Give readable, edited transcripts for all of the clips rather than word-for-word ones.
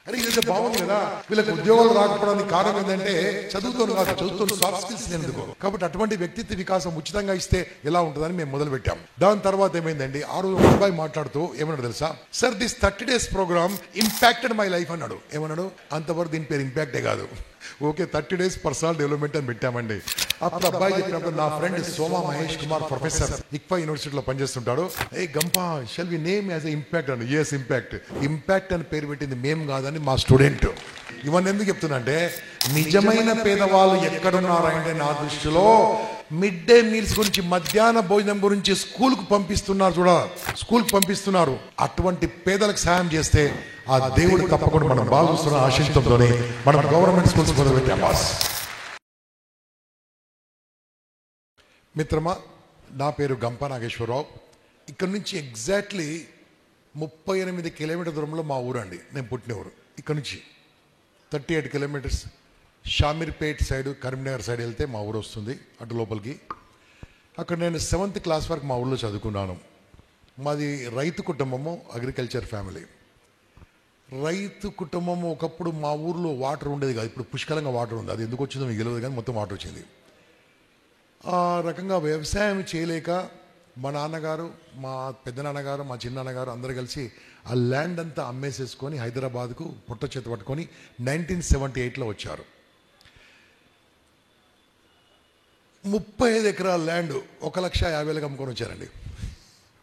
అరే ఇదైతే బాగుంది కదా, వీళ్ళకి ఉద్యోగాలు రాకపోవడానికి కారణం ఏంటంటే చదువుతాను కాదు, చదువుతాను సాఫ్ట్ స్కిల్స్ ఎందుకు. కాబట్టి అటువంటి వ్యక్తిత్వ వికాసం ఉచితంగా ఇస్తే ఎలా ఉంటుందని మేము మొదలు పెట్టాం. దాని తర్వాత ఏమైందండి, ఆ రోజు ఒక అబ్బాయి మాట్లాడుతూ ఏమన్నాడు తెలుసా, sir this 30 days programme impacted my life అన్నాడు. ఏమన్నాడు, అంతవరకు దీని పేరు ఇంపాక్టే కాదు, ఓకే 30 days పర్సనల్ డెవలప్మెంట్ అని పెట్టామండి. అప్పుడు అబ్బాయి చెప్పినప్పుడు నా ఫ్రెండ్ సోమా మహేష్ కుమార్ ప్రొఫెసర్ ఇక్ఫా యూనివర్సిటీలో పనిచేస్తుంటాడు, ఏ గంపా shall we name as impact అని. ఎస్ ఇంపాక్ట్, ఇంపాక్ట్ అని పేరు పెట్టింది మేము కాదని మా స్టూడెంట్. ఇవన్నీ ఎందుకు చెప్తున్నా అంటే, నిజమైన పేదవాళ్ళు ఎక్కడున్నారంటే నా దృష్టిలో మిడ్ డే మీల్స్ గురించి, మధ్యాహ్న భోజనం గురించి స్కూల్కు పంపిస్తున్నారు చూడ, స్కూల్కి పంపిస్తున్నారు. అటువంటి పేదలకు సాయం చేస్తే ఆ దేవుడు తప్పకుండా మనం బాగా చూస్తున్న ఆశించడంతోనే మనం గవర్నమెంట్ స్కూల్స్ మొదలుపెట్టాం బాస్. మిత్రమా, నా పేరు గంపా నాగేశ్వరరావు. ఇక్కడ నుంచి ఎగ్జాక్ట్లీ 38 కిలోమీటర్ దూరంలో మా ఊరండి, నేను పుట్టిన ఊరు. ఇక్కడ నుంచి 38 kilometres Shamirpet side, Karimnagar side వెళ్తే మా ఊరు వస్తుంది, అటు లోపలికి. అక్కడ నేను 7th క్లాస్ వరకు మా ఊళ్ళో చదువుకున్నాను. మాది రైతు కుటుంబము, అగ్రికల్చర్ ఫ్యామిలీ. రైతు కుటుంబము. ఒకప్పుడు మా ఊర్లో వాటర్ ఉండేది కాదు, ఇప్పుడు పుష్కలంగా వాటర్ ఉంది. అది ఎందుకు వచ్చిందో మీకు తెలియదు కానీ మొత్తం వాటర్ వచ్చింది. ఆ రకంగా వ్యవసాయం చేయలేక మా నాన్నగారు, మా పెద్ద నాన్నగారు, మా చిన్న నాన్నగారు అందరూ కలిసి ఆ ల్యాండ్ అంతా అమ్మేసేసుకొని హైదరాబాద్కు పుట్ట చేత పట్టుకొని 1978లో వచ్చారు. 35 ఎకరాల ల్యాండ్ 1,50,000 అమ్ముకొని వచ్చారండి.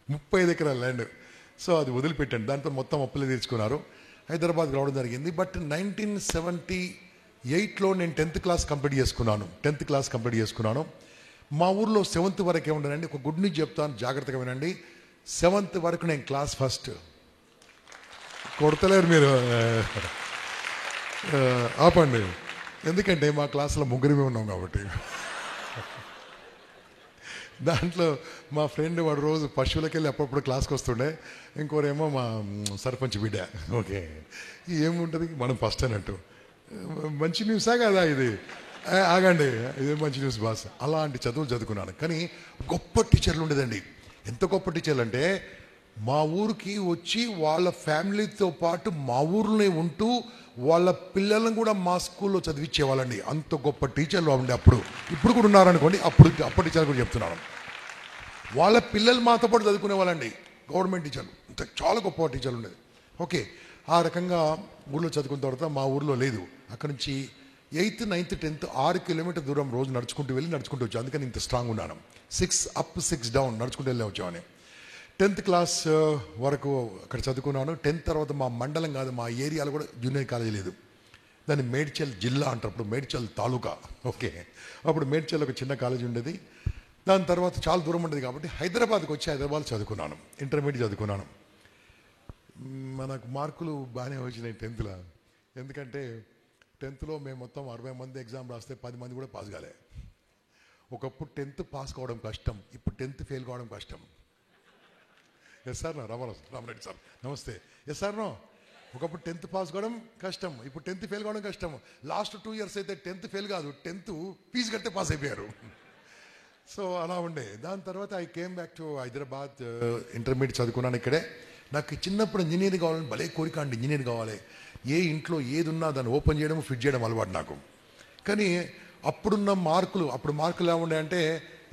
35 ఎకరాల ల్యాండ్. సో అది వదిలిపెట్టండి, దాంతో మొత్తం అప్పులు తీర్చుకున్నారు. హైదరాబాద్ రావడం జరిగింది. బట్ 1978లో నేను 10th క్లాస్ కంప్లీట్ చేసుకున్నాను. మా ఊర్లో 7th వరకే ఉండనండి. ఒక గుడ్ న్యూస్ చెప్తాను, జాగ్రత్తగా వినండి. 7th వరకు నేను క్లాస్ ఫస్ట్. కొడతలేరు మీరు, ఆపండి. ఎందుకంటే మా క్లాస్లో ముగ్గురమే ఉన్నాం కాబట్టి. దాంట్లో మా ఫ్రెండ్ వాడు రోజు పశువులకి వెళ్ళి అప్పుడప్పుడు క్లాస్కి వస్తుండే, ఇంకోరేమో మా సర్పంచ్ బిడ్డ. ఓకే, ఏముంటుంది, మనం ఫస్ట్ అన్నట్టు. మంచి న్యూసా కదా ఇది? ఆగండి, ఇదే మంచి న్యూస్ బాస్. అలాంటి చదువులు చదువుకున్నాను. కానీ గొప్ప టీచర్లు ఉండేదండి. ఎంత గొప్ప టీచర్లు అంటే, మా ఊరికి వచ్చి వాళ్ళ ఫ్యామిలీతో పాటు మా ఊర్లోనే ఉంటూ వాళ్ళ పిల్లలను కూడా మా స్కూల్లో చదివించేవాళ్ళండి. అంత గొప్ప టీచర్లు ఉండే అప్పుడు. ఇప్పుడు కూడా ఉన్నారనుకోండి, అప్పుడు టీచర్లు కూడా చెప్తున్నాను. వాళ్ళ పిల్లలు మాతో పాటు చదువుకునే వాళ్ళండి, గవర్నమెంట్ టీచర్లు. అంత చాలా గొప్ప టీచర్లు ఉండేది. ఓకే, ఆ రకంగా ఊళ్ళో చదువుకున్న తర్వాత మా ఊర్లో లేదు. అక్కడి నుంచి 8th, 9th, 10th 6 కిలోమీటర్ దూరం రోజు నడుచుకుంటూ వచ్చాను. అందుకని ఇంత స్ట్రాంగ్ ఉన్నాను. 6 up 6 down నడుచుకుంటూ వెళ్ళి వచ్చామని. 10th క్లాస్ వరకు అక్కడ చదువుకున్నాను. 10th తర్వాత మా మండలం కాదు, మా ఏరియాలో కూడా జూనియర్ కాలేజీ లేదు. దాన్ని మేడ్చల్ జిల్లా అంటారు, అప్పుడు మేడ్చల్ తాలూకా. ఓకే, అప్పుడు మేడ్చల్ ఒక చిన్న కాలేజీ ఉండేది. దాని తర్వాత చాలా దూరం ఉండేది కాబట్టి హైదరాబాద్కి వచ్చి హైదరాబాద్ చదువుకున్నాను. ఇంటర్మీడియట్ చదువుకున్నాను. మనకు మార్కులు బాగానే వచ్చినాయి 10thలో. ఎందుకంటే 10thలో మేము మొత్తం 60 మంది ఎగ్జామ్ రాస్తే 10 మంది కూడా పాస్ కాలే. ఒకప్పుడు 10th పాస్ కావడం కష్టం, ఇప్పుడు 10th ఫెయిల్ కావడం కష్టం. ఎస్ సార్, రామరెడ్డి సార్ నమస్తే. ఎస్ సార్ నో, ఒకప్పుడు 10th పాస్ కావడం కష్టం, ఇప్పుడు 10th ఫెయిల్ కావడం కష్టం. లాస్ట్ 2 years అయితే 10th ఫెయిల్ కాదు, 10th ఫీజు కడితే పాస్ అయిపోయారు. సో అలా ఉండే. దాని తర్వాత I came back to Hyderabad. Intermediate చదువుకున్నాను ఇక్కడే. నాకు చిన్నప్పుడు ఇంజనీర్ కావాలని భలే కోరిక అండి. ఇంజనీర్ కావాలి, ఏ ఇంట్లో ఏది ఉన్నా దాన్ని ఓపెన్ చేయడం, ఫిట్ చేయడం అలవాటు నాకు. కానీ అప్పుడు మార్కులు ఎలా ఉండే అంటే,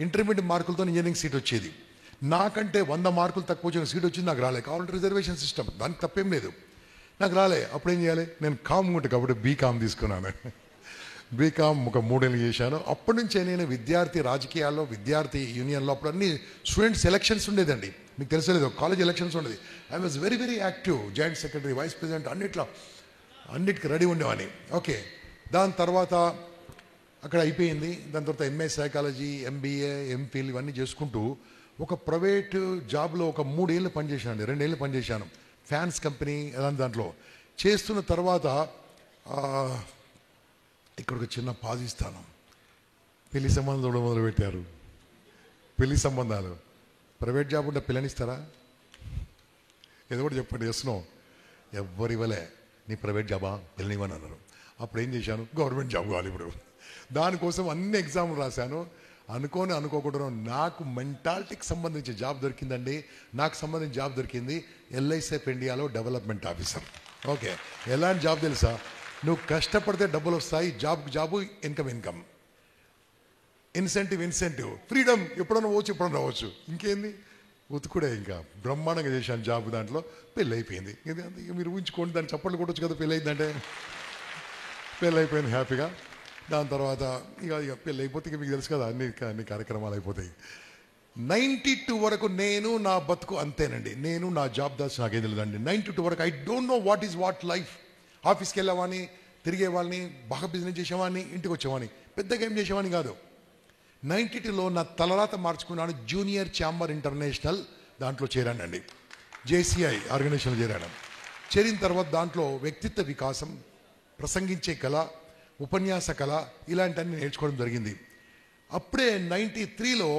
ఇంటర్మీడియట్ మార్కులతో ఇంజనీరింగ్ సీట్ వచ్చేది. నాకంటే 100 మార్కులు తక్కువ వచ్చిన సీట్ వచ్చింది, నాకు రాలే. కావాలంటే రిజర్వేషన్ సిస్టమ్, దానికి తప్పేం లేదు. నాకు రాలే. అప్పుడు ఏం చేయాలి, నేను కామ్ ఉంటాను కాబట్టి బీకామ్ తీసుకున్నాను. బీకామ్ ఒక 3 ఏళ్ళు చేశాను. అప్పటి నుంచే నేను విద్యార్థి రాజకీయాల్లో, విద్యార్థి యూనియన్లో అప్పుడు అన్ని స్టూడెంట్స్ ఎలక్షన్స్ ఉండేదండి. మీకు తెలిసలేదు, కాలేజ్ ఎలక్షన్స్ ఉండేది. I was very very active, joint secretary, vice president, అన్నిటికీ రెడీ ఉండేవాడిని. ఓకే, దాని తర్వాత అక్కడ అయిపోయింది. దాని తర్వాత ఎంఏ సైకాలజీ, ఎంబీఏ, ఎంఫిల్ ఇవన్నీ చేసుకుంటూ ఒక ప్రైవేటు జాబ్లో ఒక 3 ఏళ్ళు పనిచేశాను, 2 ఏళ్ళు పనిచేశాను. ఫ్యాన్స్ కంపెనీ అలాంటి దాంట్లో చేస్తున్న తర్వాత ఇక్కడ ఒక చిన్న పాజ్ ఇస్తాను. పెళ్లి సంబంధాలు మొదలుపెట్టారు. పెళ్లి సంబంధాలు, ప్రైవేట్ జాబ్ ఉంటే పిల్లనిస్తారా? ఏదో కూడా చెప్పండి. ఎస్నో ఎవ్వరు ఇవ్వలే. నీ ప్రైవేట్ జాబా, పిల్లనివ్వని అన్నారు. అప్పుడు ఏం చేశాను, గవర్నమెంట్ జాబ్ కావాలి ఇప్పుడు. దానికోసం అన్ని ఎగ్జామ్లు రాశాను. అనుకోకుండా నాకు మెంటాలిటీకి సంబంధించి జాబ్ దొరికిందండి. నాకు సంబంధించిన జాబ్ దొరికింది, LIC ఆఫ్ ఇండియాలో డెవలప్మెంట్ ఆఫీసర్. ఓకే, ఎలాంటి జాబ్ తెలుసా? నువ్వు కష్టపడితే డబ్బులు వస్తాయి, జాబు, ఇన్కమ్, ఇన్సెంటివ్, ఫ్రీడమ్, ఎప్పుడన్నా పోవచ్చు, ఎప్పుడన్నా రావచ్చు. ఇంకేంది, ఉతుకుడే. ఇంకా బ్రహ్మాండంగా చేశాను జాబ్. దాంట్లో పెళ్ళి అయిపోయింది. ఇక మీరు ఊహించుకోండి, దాన్ని చప్పట్లు కొట్టచ్చు కదా. పెళ్ళి అయిందంటే పెళ్ళి అయిపోయింది హ్యాపీగా. దాని తర్వాత ఇక పెళ్ళి అయిపోతే ఇక మీకు తెలుసు కదా, అన్ని కార్యక్రమాలు అయిపోతాయి. 92 వరకు నేను నా బతుకు అంతేనండి. నేను నా జాబ్ దాచి నాకేం తెలియదండి. 92 వరకు I don't know what life. ఆఫీస్కి వెళ్ళేవాడిని, తిరిగేవాడిని, బాగా బిజినెస్ చేసేవాడిని, ఇంటికి వచ్చేవాడిని, పెద్దగా ఏం చేసేవాడిని కాదు. 92లో నా తలరాత మార్చుకున్నాను. జూనియర్ ఛాంబర్ ఇంటర్నేషనల్ దాంట్లో చేరానండి. JCI ఆర్గనైజేషన్లో చేరాను. చేరిన తర్వాత దాంట్లో వ్యక్తిత్వ వికాసం, ప్రసంగించే కళ, ఉపన్యాస కళ, ఇలాంటివన్నీ నేర్చుకోవడం జరిగింది. అప్పుడే 93లో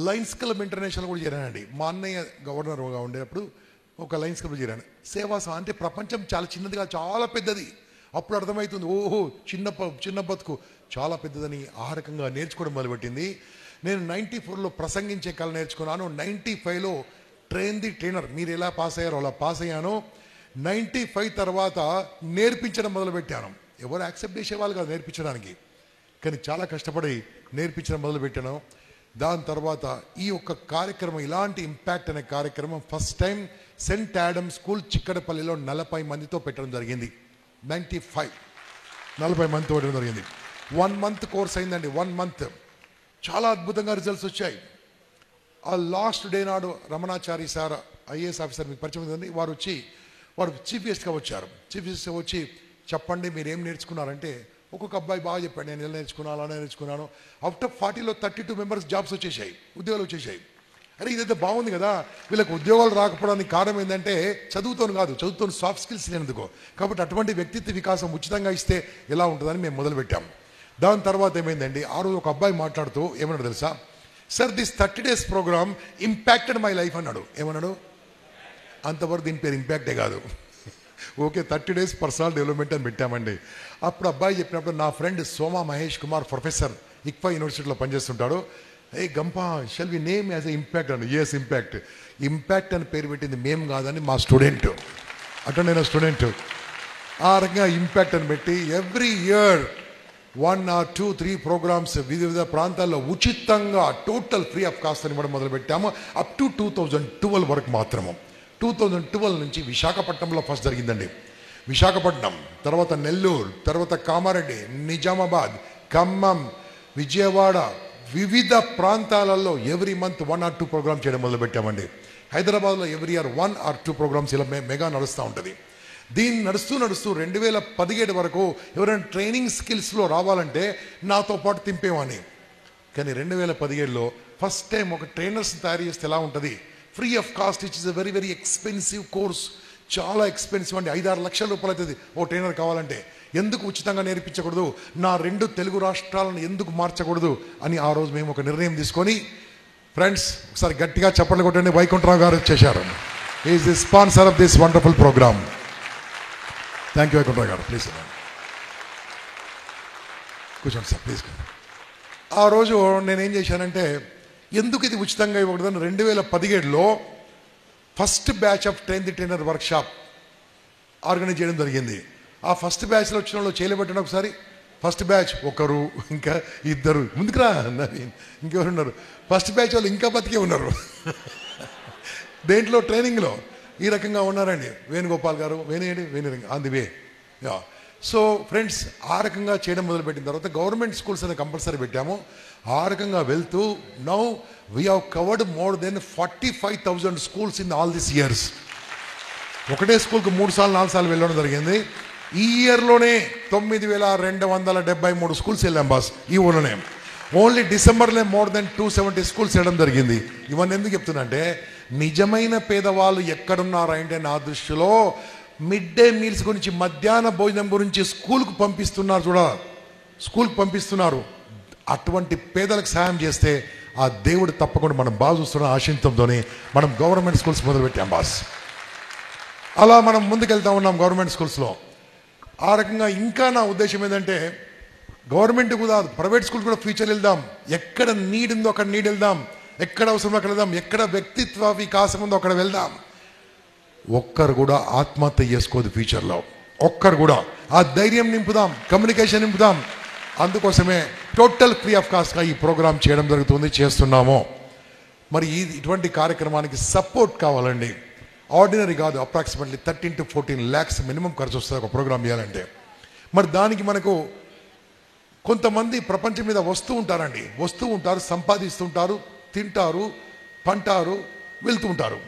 లయన్స్ క్లబ్ ఇంటర్నేషనల్ కూడా చేరానండి. మా అన్నయ్య గవర్నర్గా ఉండేటప్పుడు ఒక లయన్స్ క్లబ్ చేరాను. సేవాసం అంటే ప్రపంచం చాలా చిన్నదిగా చాలా పెద్దది. అప్పుడు అర్థమవుతుంది, ఓహో చిన్న బతుకు చాలా పెద్దదని. ఆ రకంగా నేర్చుకోవడం మొదలుపెట్టింది. నేను 94లో ప్రసంగించే కళ నేర్చుకున్నాను. 95లో ట్రైన్ ది ట్రైనర్, మీరు ఎలా పాస్ అయ్యారో అలా పాస్ అయ్యాను. 95 తర్వాత నేర్పించడం మొదలుపెట్టాను. ఎవరు యాక్సెప్ట్ చేసేవాళ్ళు కాదు నేర్పించడానికి, కానీ చాలా కష్టపడి నేర్పించడం మొదలుపెట్టాను. దాని తర్వాత ఈ యొక్క కార్యక్రమం, ఇలాంటి ఇంపాక్ట్ అనే కార్యక్రమం first time Saint Adam school చిక్కడపల్లిలో 40 మందితో పెట్టడం జరిగింది. 95 40 మందితో పెట్టడం జరిగింది. 1 మంత్ కోర్స్ అయిందండి. 1 మంత్ చాలా అద్భుతంగా రిజల్ట్స్ వచ్చాయి. ఆ లాస్ట్ డే నాడు రమణాచారి సార్, IAS ఆఫీసర్, మీకు పరిచయం ఉందండి, వారు చీఫ్ గెస్ట్గా వచ్చారు. చీఫ్ గెస్ట్గా వచ్చి చెప్పండి మీరు ఏం నేర్చుకున్నారంటే, ఒక్కొక్క అబ్బాయి బాగా చెప్పాడు, నేను ఇలా నేర్చుకున్నాను, అలా నేర్చుకున్నాను. అవుట్ ఆఫ్ 40లో 32 మెంబర్స్ జాబ్స్ వచ్చేసాయి, ఉద్యోగాలు వచ్చేసాయి. అరే ఇదైతే బాగుంది కదా. వీళ్ళకి ఉద్యోగాలు రాకపోవడానికి కారణం ఏంటంటే చదువుతోను కాదు, చదువుతోని సాఫ్ట్ స్కిల్స్ లేనందుకో. కాబట్టి అటువంటి వ్యక్తిత్వ వికాసం ఉచితంగా ఇస్తే ఎలా ఉంటుందని మేము మొదలుపెట్టాం. దాని తర్వాత ఏమైందండి, ఆ రోజు ఒక అబ్బాయి మాట్లాడుతూ ఏమన్నాడు తెలుసా? Sir, this 30 days programme impacted my life అన్నాడు. ఏమన్నాడు? అంతవరకు దీని పేరు ఇంపాక్టే కాదు. ఓకే, 30 days పర్సనల్ డెవలప్మెంట్ అని పెట్టామండి. అప్పుడు అబ్బాయి చెప్పినప్పుడు నా friend Soma Mahesh Kumar professor ICFA యూనివర్సిటీలో పనిచేస్తుంటాడు. ఏ గంపా, shall we name as a impact అని. ఎస్, ఇంపాక్ట్ అని పేరు పెట్టింది మేము కాదని మా స్టూడెంట్, అటెండ్ అయిన స్టూడెంట్. ఆ రకంగా ఇంపాక్ట్ అని పెట్టి ఎవ్రీ ఇయర్ 1 or 2, 3 ప్రోగ్రామ్స్ వివిధ ప్రాంతాల్లో ఉచితంగా టోటల్ ఫ్రీ ఆఫ్ కాస్ట్ అని ఇవ్వడం మొదలుపెట్టాము. అప్ టు 2012 వరకు మాత్రము. 2012 నుంచి విశాఖపట్నంలో ఫస్ట్ జరిగిందండి. విశాఖపట్నం తర్వాత నెల్లూరు, తర్వాత కామారెడ్డి, నిజామాబాద్, ఖమ్మం, విజయవాడ, వివిధ ప్రాంతాలలో ఎవ్రీ మంత్ 1 or 2 ప్రోగ్రామ్ చేయడం మొదలుపెట్టామండి. హైదరాబాద్లో ఎవ్రీ ఇయర్ 1 or 2 ప్రోగ్రామ్స్ ఇలా మెగా నడుస్తూ ఉంటుంది. దీన్ని నడుస్తూ 2017 వరకు ఎవరైనా ట్రైనింగ్ స్కిల్స్లో రావాలంటే నాతో పాటు తింపేవాని. కానీ 2017లో ఫస్ట్ టైం ఒక ట్రైనర్స్ని తయారు చేస్తే ఎలా ఉంటుంది, free of cost, it is a very very expensive course. చాలా ఎక్స్పెన్సివ్ అండి. 5-6 లక్షల రూపాయలు అవుతుంది ఓ ట్రైనర్ కావాలంటే. ఎందుకు ఉచితంగా నేర్పించకూడదు, నా 2 తెలుగు రాష్ట్రాలను ఎందుకు మార్చకూడదు అని ఆ రోజు మేము ఒక నిర్ణయం తీసుకొని, ఫ్రెండ్స్ ఒకసారి గట్టిగా చప్పట్లు కొట్టండి, వైకుంఠరావు గారు వచ్చేసారు. Is the sponsor of this wonderful programme. Thank you Vaikuntharao గారు. ప్లీజ్ కూర్చోండి సార్, ప్లీజ్. ఆ రోజు నేనేం చేశానంటే, ఎందుకు ఇది ఉచితంగా ఇవ్వకూడదని 2017లో first batch of train the trainer workshop organise చేయడం జరిగింది. ఆ ఫస్ట్ బ్యాచ్లో వచ్చిన వాళ్ళు చేయలేబెట్టండి ఒకసారి. ఫస్ట్ బ్యాచ్ ఒకరు, ఇంకా 2 ముందుకురా, ఇంకెవరు ఉన్నారు? ఫస్ట్ బ్యాచ్ వాళ్ళు ఇంకా బతికే ఉన్నారు దేంట్లో, ట్రైనింగ్లో. ఈ రకంగా ఉన్నారండి. వేణుగోపాల్ గారు, Venu on the way. So friends, ఆ రకంగా చేయడం మొదలుపెట్టిన తర్వాత గవర్నమెంట్ స్కూల్స్ అనేది కంపల్సరీ పెట్టాము. ఆ రకంగా వెళ్తూ now we have covered more than 45,000 schools in all this years. ఒకటే స్కూల్కి 3 సార్లు 4 సార్లు వెళ్ళడం జరిగింది. ఈ ఇయర్లోనే 9,273 స్కూల్స్ వెళ్ళాం బాస్, ఈ ఊళ్ళోనే. ఓన్లీ డిసెంబర్లో మోర్ దెన్ 270 స్కూల్స్ వెళ్ళడం జరిగింది. ఇవన్నీ ఎందుకు చెప్తున్నా అంటే, నిజమైన పేదవాళ్ళు ఎక్కడున్నారంటే నా దృష్టిలో మిడ్ డే మీల్స్ గురించి, మధ్యాహ్న భోజనం గురించి స్కూల్కు పంపిస్తున్నారు స్కూల్కి పంపిస్తున్నారు. అటువంటి పేదలకు సాయం చేస్తే ఆ దేవుడు తప్పకుండా మనం బాగా చూస్తున్న ఆశయంతోనే మనం గవర్నమెంట్ స్కూల్స్ మొదలుపెట్టాం బాస్. అలా మనం ముందుకెళ్తా ఉన్నాం గవర్నమెంట్ స్కూల్స్లో. ఆ రకంగా ఇంకా నా ఉద్దేశం ఏంటంటే, గవర్నమెంట్ కూడా ప్రైవేట్ స్కూల్ కూడా ఫ్యూచర్ వెళ్దాం. ఎక్కడ నీడ్ ఉందో అక్కడ నీడ్ వెళ్దాం, ఎక్కడ అవసరం అక్కడ వెళ్దాం, ఎక్కడ వ్యక్తిత్వ వికాసం ఉందో అక్కడ వెళ్దాం. ఒక్కరు కూడా ఆత్మహత్య చేసుకోదు ఫ్యూచర్లో. ఒక్కరు కూడా. ఆ ధైర్యం నింపుదాం, కమ్యూనికేషన్ నింపుదాం. అందుకోసమే టోటల్ ఫ్రీ ఆఫ్ కాస్ట్గా ఈ ప్రోగ్రామ్ చేయడం జరుగుతుంది, చేస్తున్నాము. మరి ఇటువంటి కార్యక్రమానికి సపోర్ట్ కావాలండి. ఆర్డినరీ కాదు, అప్రాక్సిమేట్లీ 13 to 14 lakhs మినిమం ఖర్చు వస్తుంది ఒక ప్రోగ్రామ్ చేయాలంటే. మరి దానికి మనకు కొంతమంది ప్రపంచం మీద వస్తూ ఉంటారు, సంపాదిస్తుంటారు, తింటారు, పంటారు, వెళ్తూ ఉంటారు.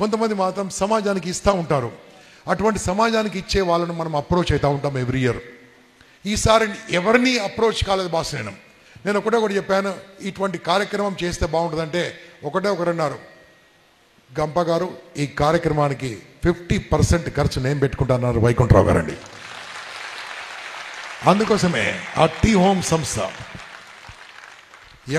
కొంతమంది మాత్రం సమాజానికి ఇస్తూ ఉంటారు. అటువంటి సమాజానికి ఇచ్చే వాళ్ళను మనం అప్రోచ్ అవుతూ ఉంటాం ఎవ్రీ ఇయర్. ఈసారి ఎవరిని అప్రోచ్ కాలేదు బాస్. నేను ఒకటి చెప్పాను, ఇటువంటి కార్యక్రమం చేస్తే బాగుంటుందంటే ఒకరు అన్నారు, గంప గారు ఈ కార్యక్రమానికి 50% ఖర్చు నేను పెట్టుకుంటానన్నారు వైకుంఠరావు గారండి. అందుకోసమే ఆ టీ హోమ్ సంస్థ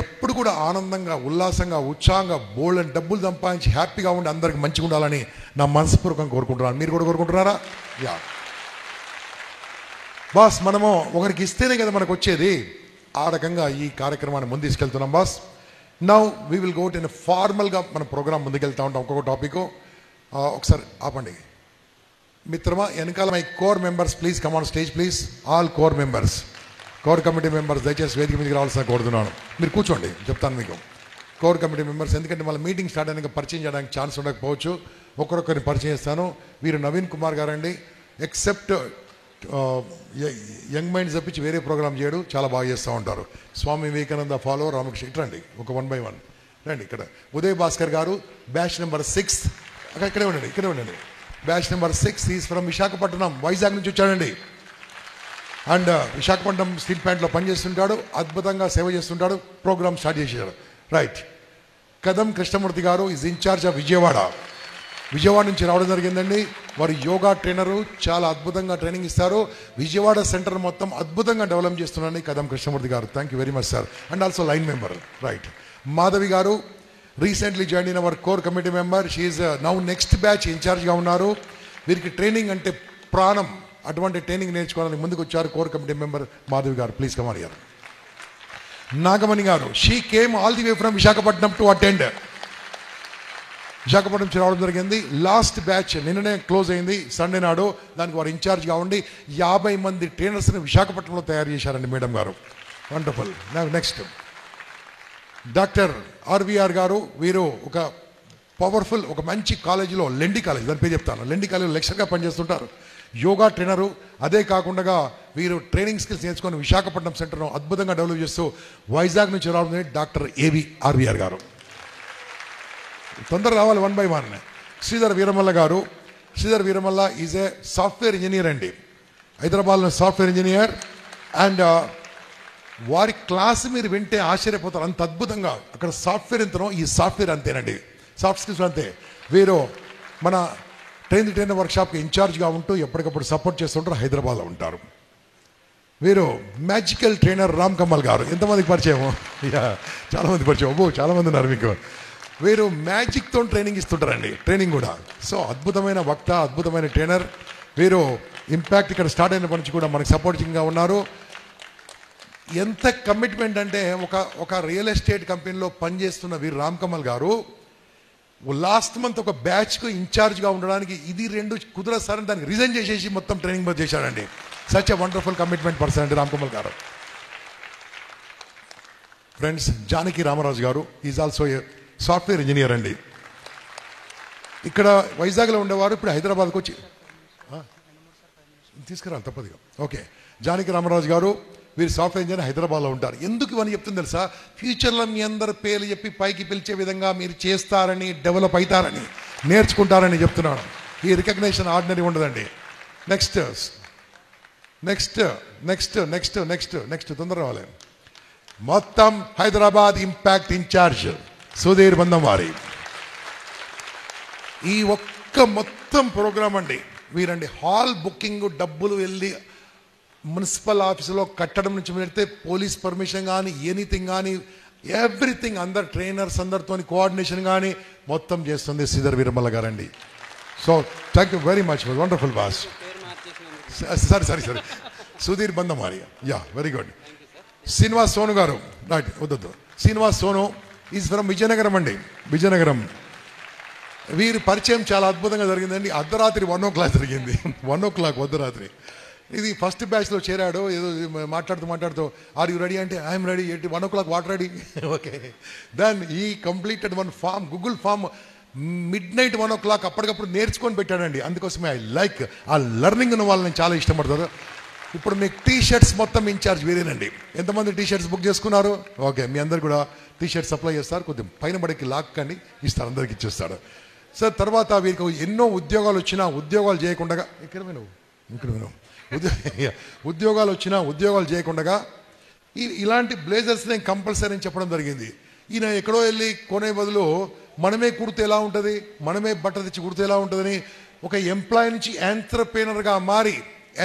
ఎప్పుడు కూడా ఆనందంగా, ఉల్లాసంగా, ఉత్సాహంగా బోల్డ్ డబ్బులు సంపాదించి హ్యాపీగా ఉండి అందరికి మంచిగా ఉండాలని నా మనస్ఫూర్వకంగా కోరుకుంటున్నాను. మీరు కూడా కోరుకుంటున్నారా? యా బాస్, మనము ఒకరికి ఇస్తేనే కదా మనకు వచ్చేది. ఆ రకంగా ఈ కార్యక్రమాన్ని ముందు తీసుకెళ్తున్నాం boss. Now we will go to ఫార్మల్గా మన ప్రోగ్రామ్ ముందుకెళ్తా ఉంటాం. ఒక్కొక్క టాపిక్ ఒకసారి ఆపండి మిత్రమా. వెనకాల my core members please come on stage please. All core members, core committee members దయచేసి వేదిక మీదకి రావాల్సిన కోరుతున్నాను. మీరు కూర్చోండి, చెప్తాను మీకు. కోర్ కమిటీ మెంబర్స్, ఎందుకంటే మళ్ళీ మీటింగ్ స్టార్ట్ అయినాక పరిచయం చేయడానికి ఛాన్స్ ఉండకపోవచ్చు. ఒకరొకరిని పరిచయం చేస్తాను. వీరు నవీన్ కుమార్ గారండి. ఎక్సెప్ట్ యంగ్ మైండ్స్ తప్పించి వేరే ప్రోగ్రామ్ చేయడు, చాలా బాగా చేస్తూ ఉంటారు. స్వామి వివేకానంద ఫాలో రామకృష్ణ, ఇట్రండి ఒక 1 by 1 రండి. ఇక్కడ ఉదయ్ భాస్కర్ గారు, బ్యాచ్ నెంబర్ 6. ఇక్కడే ఉండండి. Batch number 6 is from Visakhapatnam, Vizag నుంచి వచ్చాడండి. అండ్ విశాఖపట్నం స్టీల్ ప్లాంట్లో పనిచేస్తుంటాడు, అద్భుతంగా సేవ చేస్తుంటాడు. ప్రోగ్రామ్ స్టార్ట్ చేసేసాడు. రైట్. కదం కృష్ణమూర్తి గారు ఈజ్ ఇన్ఛార్జ్ ఆఫ్ విజయవాడ నుంచి రావడం జరిగిందండి. వారు యోగా ట్రైనరు, చాలా అద్భుతంగా ట్రైనింగ్ ఇస్తారు. విజయవాడ సెంటర్ మొత్తం అద్భుతంగా డెవలప్ చేస్తున్నారని కదం కృష్ణమూర్తి గారు. Thank you very much sir. And also line member. Right. Madhavi గారు రీసెంట్లీ జాయిన్ అయిన our core committee member. She now next batch ఇన్ఛార్జ్గా ఉన్నారు. వీరికి ట్రైనింగ్ అంటే ప్రాణం. అటువంటి ట్రైనింగ్ నేర్చుకోవడానికి ముందుకు వచ్చారు కోర్ కమిటీ మెంబర్ మాధవి గారు. Please come on here. Nagamani గారు, she came all the way from Visakhapatnam to attend. Visakhapatnam నుంచి రావడం జరిగింది. లాస్ట్ బ్యాచ్ నిన్ననే క్లోజ్ అయింది సండే నాడు. దానికి వారు ఇన్ఛార్జ్గా ఉండి 50 మంది ట్రైనర్స్ని విశాఖపట్నంలో తయారు చేశారండి మేడం గారు. వండర్ఫుల్. నెక్స్ట్ డాక్టర్ ఆర్వీఆర్ గారు. వీరు ఒక పవర్ఫుల్, ఒక మంచి కాలేజీలో, లెండి కాలేజ్, దాని పేరు చెప్తాను, లెండి కాలేజీలో లెక్చర్గా పనిచేస్తుంటారు. యోగా ట్రైనరు. అదే కాకుండా వీరు ట్రైనింగ్ స్కిల్స్ నేర్చుకొని విశాఖపట్నం సెంటర్ను అద్భుతంగా డెవలప్ చేస్తూ వైజాగ్ నుంచి రావడం డాక్టర్ ఏవి ఆర్వీఆర్ గారు. తొందర రావాలి 1 by 1. శ్రీధర్ వీరమల్ల గారు. Sridhar Veeramalla is a software engineer అండి, హైదరాబాద్లో సాఫ్ట్వేర్ ఇంజనీర్. అండ్ వారి క్లాస్ మీరు వింటే ఆశ్చర్యపోతారు, అంత అద్భుతంగా. అక్కడ సాఫ్ట్వేర్ ఎంతనో ఈ సాఫ్ట్వేర్ అంతేనండి, సాఫ్ట్ స్కిల్స్ అంతే. వీరు మన ట్రైనర్ వర్క్షాప్కి ఇన్ఛార్జ్గా ఉంటూ ఎప్పటికప్పుడు సపోర్ట్ చేస్తుంటారు, హైదరాబాద్లో ఉంటారు. వీరు మ్యాజికల్ ట్రైనర్ రామ్ కమల్ గారు. ఎంతమందికి పరిచయం? చాలామంది పరిచయం. చాలామంది ఉన్నారు మీకు. వీరు మ్యాజిక్తో ట్రైనింగ్ ఇస్తుంటారండి, ట్రైనింగ్ కూడా. సో అద్భుతమైన వక్త, అద్భుతమైన ట్రైనర్. వీరు ఇంపాక్ట్ ఇక్కడ స్టార్ట్ అయినప్పటి నుంచి కూడా మనకు సపోర్టింగ్గా ఉన్నారు. ఎంత కమిట్మెంట్ అంటే ఒక రియల్ ఎస్టేట్ కంపెనీలో పనిచేస్తున్న వీరు రామ్ కమల్ గారు లాస్ట్ మంత్ ఒక బ్యాచ్కు ఇన్ఛార్జ్గా ఉండడానికి ఇది 2 కుదరసారని దానికి రిజైన్ చేసేసి మొత్తం ట్రైనింగ్ చేశాడండి. Such a wonderful commitment person అండి రామ్ కమల్ గారు. ఫ్రెండ్స్, జానకి రామరాజు గారు is also a software engineer అండి. ఇక్కడ వైజాగ్లో ఉండేవారు, ఇప్పుడు హైదరాబాద్కి వచ్చి తీసుకురాలి తప్పదుగా. ఓకే, జానకి రామరాజు గారు వీరు సాఫ్ట్వేర్ ఇంజనీర్, హైదరాబాద్లో ఉంటారు. ఎందుకు ఇవన్నీ చెప్తుంది తెలుసా? ఫ్యూచర్లో మీ అందరు పేర్లు చెప్పి పైకి పిలిచే విధంగా మీరు చేస్తారని, డెవలప్ అవుతారని, నేర్చుకుంటారని చెప్తున్నాను. ఈ రికగ్నేషన్ ఆర్డినరీ ఉండదండి. Next next next next next next తొందర రావాలి. మొత్తం హైదరాబాద్ ఇంపాక్ట్ ఇన్ఛార్జ్ సుధీర్ బందంవారి. ఈ ఒక్క మొత్తం ప్రోగ్రామ్ అండి వీరండి. హాల్ బుకింగ్ డబ్బులు వెళ్ళి మున్సిపల్ ఆఫీసులో కట్టడం నుంచి పెడితే పోలీస్ పర్మిషన్ కానీ, ఎనీథింగ్ కానీ, ఎవ్రీథింగ్ అందరు ట్రైనర్స్ అందరితో కోఆర్డినేషన్ కానీ మొత్తం చేస్తుంది శ్రీధర్ వీరమల్ల గారండి. So thank you very much, wonderful boss. సరే Sudheer Bandamari. Yeah, very good. Srinivas Sonu గారు. రైట్, వద్దు. శ్రీనివాస్ సోను ఈజ్ ఫ్రమ్ విజయనగరం అండి, విజయనగరం. వీరి పరిచయం చాలా అద్భుతంగా జరిగిందండి. అర్ధరాత్రి 1 o'clock జరిగింది. 1 o'clock అర్ధరాత్రి. ఇది ఫస్ట్ బ్యాచ్లో చేరాడు. ఏదో మాట్లాడుతూ ఆర్ యూ రెడీ అంటే I'm ready. 1 o'clock what ready? Okay. Then ఈ completed one form, Google form midnight 1 o'clock అప్పటికప్పుడు నేర్చుకొని పెట్టాడండి. అందుకోసమే ఐ లైక్ ఆ లెర్నింగ్ ఉన్న వాళ్ళని చాలా ఇష్టపడతారు. ఇప్పుడు మీకు టీ-షర్ట్స్ మొత్తం ఇన్ఛార్జ్ వీరేనండి. ఎంతమంది టీ-షర్ట్స్ బుక్ చేసుకున్నారు? ఓకే, మీ అందరు కూడా టీ-షర్ట్ సప్లై చేస్తారు. కొద్దిగా పైన పడికి లాక్కండి, ఇస్తారు, అందరికి ఇచ్చేస్తాడు సార్. తర్వాత వీరికి ఎన్నో ఉద్యోగాలు వచ్చినా ఉద్యోగాలు చేయకుండా ఇక్కడ ఉద్యోగాలు వచ్చినా ఉద్యోగాలు చేయకుండా ఇలాంటి బ్లేజర్స్ నేను కంపల్సరీ అని చెప్పడం జరిగింది. ఈయన ఎక్కడో వెళ్ళి కొనే బదులు మనమే కుడితే ఎలా ఉంటుంది, మనమే బట్ట తెచ్చి కుడితే ఎలా ఉంటుందని ఒక ఎంప్లాయీ నుంచి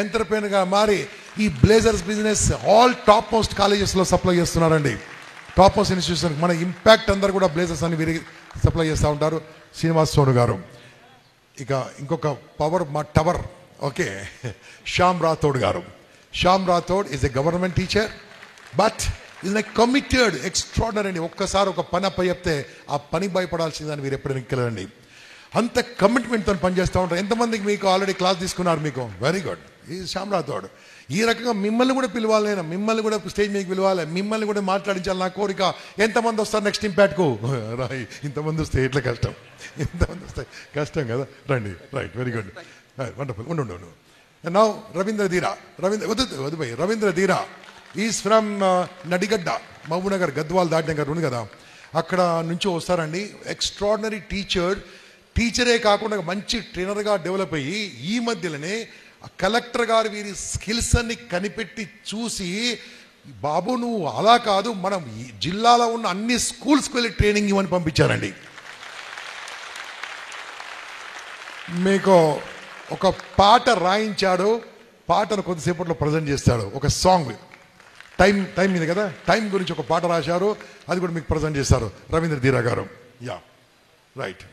ఎంటర్‌ప్రెన్యూర్గా మారి ఈ blazers business all top most కాలేజెస్లో సప్లై చేస్తున్నారండి. టాప్ మోస్ట్ ఇన్స్టిట్యూషన్ మన ఇంపాక్ట్ అందరు కూడా బ్లేజర్స్ అని వీరికి సప్లై చేస్తూ ఉంటారు. శ్రీనివాస్ సోను గారు. ఇక ఇంకొక పవర్ మా టవర్, ఓకే, శ్యామ్ రాథోడ్ గారు. Shyam Rathod is a government teacher but is like committed extraordinary అండి. ఒక్కసారి ఒక పని అప్ప చెప్తే ఆ పని భయపడాల్సిందని మీరు ఎప్పుడు ఎక్కలేరండి. అంత కమిట్మెంట్తో పనిచేస్తూ ఉంటారు. ఎంతమందికి మీకు ఆల్రెడీ క్లాస్ తీసుకున్నారు? మీకు వెరీ గుడ్. ఈ శ్యామ్ రాథోడ్ ఈ రకంగా మిమ్మల్ని కూడా పిలవాలి, నేను మిమ్మల్ని కూడా స్టేజ్ మీకు పిలవాలి, మిమ్మల్ని కూడా మాట్లాడించాలి నా కోరిక. ఎంతమంది వస్తారు నెక్స్ట్ ఇంపాక్ట్కు? రాయ్, ఇంతమంది వస్తే ఎట్లా కష్టం, ఎంతమంది వస్తాయి కష్టం కదా. రండి. Right, very good, wonderful. ఉండు. నౌ రవీంద్ర ధీరా ఈజ్ ఫ్రమ్ నడిగడ్డ, మహబూబ్నగర్, గద్వాల్ దాటిన ఉంది కదా, అక్కడ నుంచి వస్తారండి. ఎక్స్ట్రాడినరీ టీచరే కాకుండా మంచి ట్రైనర్గా డెవలప్ అయ్యి ఈ మధ్యలోనే కలెక్టర్ గారు వీరి స్కిల్స్ అన్ని కనిపెట్టి చూసి, బాబు నువ్వు అలా కాదు, మనం జిల్లాలో ఉన్న అన్ని స్కూల్స్కి వెళ్ళి ట్రైనింగ్ ఇవ్వని పంపించారండి. మీకు ఒక పాట రాయించాడు, పాటను కొద్దిసేపట్లో ప్రజెంట్ చేస్తాడు. ఒక సాంగ్ టైం ఇది కదా, టైం గురించి ఒక పాట రాశారు, అది కూడా మీకు ప్రజెంట్ చేస్తారు రవీంద్ర ధీరా గారు. Yeah right.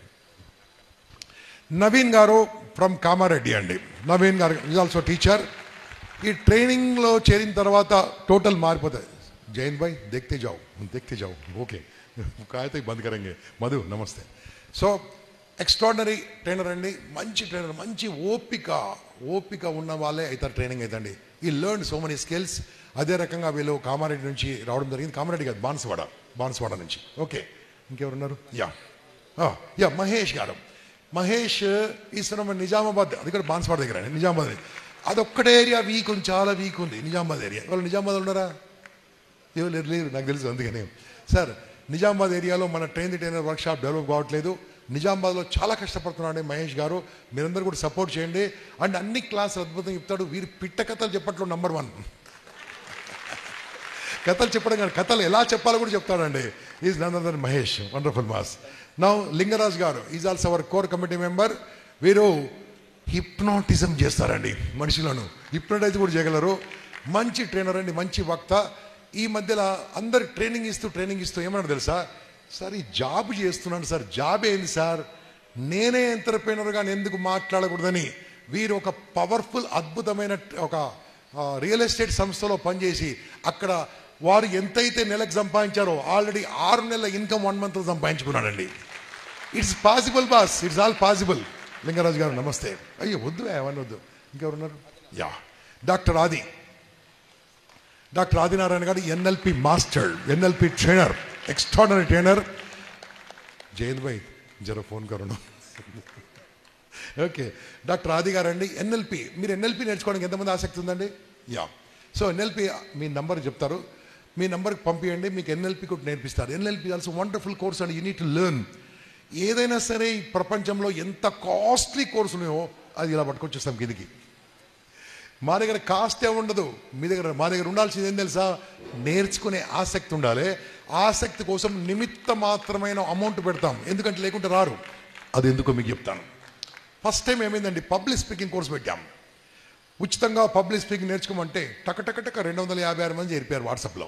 నవీన్ గారు ఫ్రమ్ కామారెడ్డి అండి. నవీన్ గారు ఈజ్ ఆల్సో టీచర్. ఈ ట్రైనింగ్లో చేరిన తర్వాత టోటల్ మారిపోతుంది. జైన్ భాయ్ దేఖ్తే జాओ ఓకే, కాయతే బంద్ కరెంగే. మధు నమస్తే. సో ఎక్స్ట్రాడినరీ ట్రైనర్ అండి, మంచి ట్రైనర్, మంచి ఓపిక ఉన్న వాళ్ళే అవుతారు ట్రైనింగ్ అవుతండి. ఈ లెర్న్ సో మెనీ స్కిల్స్. అదే రకంగా వీళ్ళు కామారెడ్డి నుంచి రావడం జరిగింది. కామారెడ్డి కాదు, బాన్స్వాడ నుంచి. ఓకే, ఇంకెవరున్నారు? యా మహేష్ గారు. మహేష్ ఈజ్ ఫ్రమ్ నిజామాబాద్, అది కూడా బాన్స్వాడ దగ్గర అండి, నిజామాబాద్. అదొక్కటే ఏరియా వీక్ ఉంది, చాలా వీక్ ఉంది నిజామాబాద్ ఏరియా. వాళ్ళు నిజామాబాద్ ఉన్నారా? ఎవరు లేరు, నాకు తెలుసు. అందుకని సార్ నిజామాబాద్ ఏరియాలో మన ట్రైనర్ వర్క్షాప్ డెవలప్ కావట్లేదు. నిజామాబాద్లో చాలా కష్టపడుతున్నాడు మహేష్ గారు. మీరందరూ కూడా సపోర్ట్ చేయండి. అండ్ అన్ని క్లాసులు అద్భుతంగా చెప్తాడు. వీరి పిట్ట కథలు చెప్పట్లో నంబర్ 1. కథలు చెప్పడం కానీ కథలు ఎలా చెప్పాలో కూడా చెప్తాడండి. Is none other Mahesh, wonderful mass. Now Lingaraj గారు is also our core committee member. వీరు హిప్నాటిజం చేస్తారండి, మనుషులను హిప్నటైజ్ కూడా చేయగలరు. మంచి ట్రైనర్ అండి, మంచి వక్త. ఈ మధ్యలో అందరు ట్రైనింగ్ ఇస్తూ ఏమన్నా తెలుసా, సార్ ఈ జాబ్ చేస్తున్నాను సార్, జాబ్ ఏంది సార్, నేనే ఎంటర్‌ప్రెన్యూర్గా ఎందుకు మాట్లాడకూడదని వీరు ఒక పవర్ఫుల్ అద్భుతమైన ఒక రియల్ ఎస్టేట్ సంస్థలో పనిచేసి అక్కడ వారు ఎంతైతే నెలకు సంపాదించారో ఆల్రెడీ 6 నెలల ఇన్కమ్ 1 month సంపాదించుకున్నాడండి. It's possible boss, it's all possible. Lingaraj గారు నమస్తే. అయ్యో వద్దు, ఏమన్నా వద్దు. ఇంకెవరున్నారు? యా డాక్టర్ ఆదినారాయణ గారు NLP master, NLP trainer, extraordinary trainer. Jayant భాయ్ జర ఫోన్ కరోనా. ఓకే, డాక్టర్ ఆది గారు అండి. ఎన్ఎల్పి, మీరు ఎన్ఎల్పి నేర్చుకోవడానికి ఎంతమంది ఆసక్తి ఉందండి? యా, సో ఎన్ఎల్పి మీ నంబర్ చెప్తారు, మీ నంబర్కి పంపించండి, మీకు ఎన్ఎల్పి కూడా నేర్పిస్తారు. ఎన్ఎల్పి ఆల్సో వండర్ఫుల్ కోర్స్ అండి, యూ నీడ్ టు లెర్న్. ఏదైనా సరే ఈ ప్రపంచంలో ఎంత కాస్ట్లీ కోర్సు ఉన్నాయో అది ఇలా పట్టుకొచ్చేస్తాం కిందికి. మా దగ్గర కాస్టే ఉండదు, మా దగ్గర ఉండాల్సింది ఏం తెలుసా, నేర్చుకునే ఆసక్తి ఉండాలి. ఆసక్తి కోసం నిమిత్త మాత్రమైన అమౌంట్ పెడతాం, ఎందుకంటే లేకుంటే రారు. అది ఎందుకో మీకు చెప్తాను. ఫస్ట్ టైం ఏమైందండి, పబ్లిక్ స్పీకింగ్ కోర్స్ పెట్టాం. ఉచితంగా పబ్లిక్ స్పీకింగ్ నేర్చుకోమంటే టక 256 మంది చేరిపోయారు. వాట్సాప్లో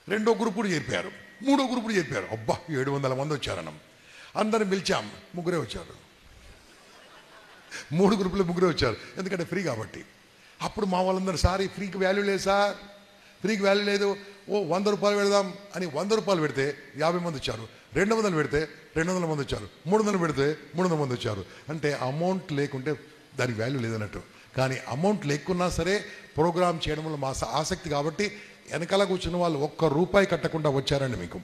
2వ గ్రూప్ కూడా చేరిపోయారు, 3వ గ్రూప్ కూడా చేరిపోయారు. అబ్బా 700 మంది వచ్చారన్నాం. అందరిని పిలిచాం, 3 వచ్చారు. 3 గ్రూపులో 3 వచ్చారు, ఎందుకంటే ఫ్రీ కాబట్టి. అప్పుడు మా వాళ్ళందరూ, సార్ ఈ ఫ్రీకి వాల్యూ లేదు సార్, ఫ్రీకి వాల్యూ లేదు, ఓ 100 రూపాయలు పెడదాం అని 100 రూపాయలు పెడితే 50 మంది వచ్చారు. 200 పెడితే 200 మంది వచ్చారు, 300 పెడితే 300 మంది వచ్చారు. అంటే అమౌంట్ లేకుంటే దానికి వాల్యూ లేదన్నట్టు. కానీ అమౌంట్ లేకున్నా సరే ప్రోగ్రామ్ చేయడంలో మా ఆసక్తి కాబట్టి వెనకాల కూర్చున్న వాళ్ళు ₹1 కట్టకుండా వచ్చారండి మీకు.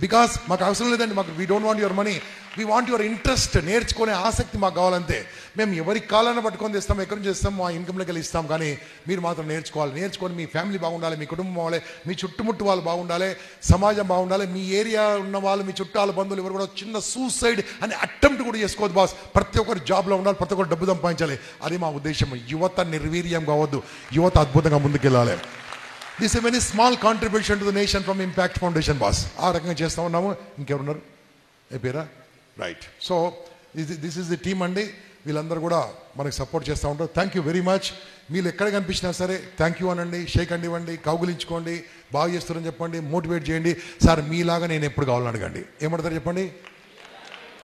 బికాస్ మాకు అవసరం లేదండి, మాకు we don't want your money, we want your interest. నేర్చుకునే ఆసక్తి మాకు కావాలంతే. మేము ఎవరికి కావాలన్నా పట్టుకొని తెస్తాం, ఎక్కడి నుంచి చేస్తాం, మా ఇన్కమ్లోకి వెళ్ళి ఇస్తాం. కానీ మీరు మాత్రం నేర్చుకొని మీ ఫ్యామిలీ బాగుండాలి, మీ కుటుంబం బాగుండాలి, మీ చుట్టుముట్టు వాళ్ళు బాగుండాలి, సమాజం బాగుండాలి. మీ ఏరియా ఉన్న వాళ్ళు, మీ చుట్టాల బంధువులు ఎవరు కూడా చిన్న సూసైడ్ అని అటెంప్ట్ కూడా చేసుకోవద్దు బాస్. ప్రతి ఒక్కరు జాబ్లో ఉండాలి, ప్రతి ఒక్కరు డబ్బు సంపాదించాలి. అది మా ఉద్దేశం. యువత నిర్వీర్యం కావద్దు, యువత అద్భుతంగా ముందుకెళ్ళాలి. This a very small contribution to the nation from impact foundation boss. ఆ రకంగా చేస్తూ ఉన్నాము. ఇంకెవరున్నారు అయిపోయారా? Right. So this is the team అండి. వీళ్ళందరూ కూడా మనకు సపోర్ట్ చేస్తూ ఉంటారు. Thank you very much. మీరు ఎక్కడ కనిపించినా సరే థ్యాంక్ యూ అనండి, షేక్ అండి ఇవ్వండి, కౌగులించుకోండి, బాగా చేస్తారని చెప్పండి, మోటివేట్ చేయండి. సార్ మీలాగా నేను ఎప్పుడు కావాలని అడగండి. ఏమంటారు చెప్పండి.